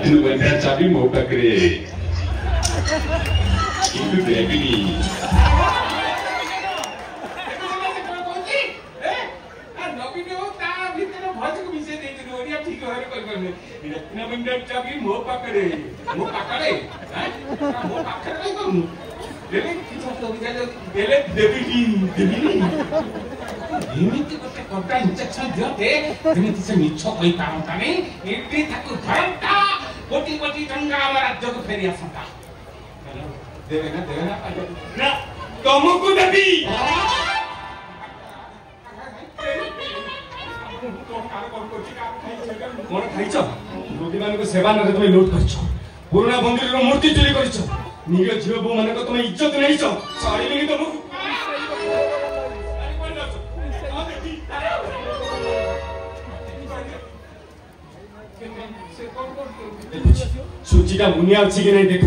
बंदा चाबी मो पाखरे किंतु देविनी रत्न बंदर चाबी मो पाखरे मो पाखरे मो पाखरे करू देले किछ तो विचार देले देविनी देविनी एमिति गोटे कटा इंजेक्शन दियोते जेमिति से मिछ कहि पारंता नै एति ताकु धरंता कोटी कोटी टंका हमर राज्य को फेरी आसंता देवे ना तुमको देवी कोन खाइछ रोगी मानको सेवा न तुम लूट करछ पुराना मंदिर रो मूर्ति चोरी करछ निज झियो बो मानको तुम इज्जत नहिछ साड़ी नहीं तुमको सूचीटा मुनिया अछि कि नहीं देख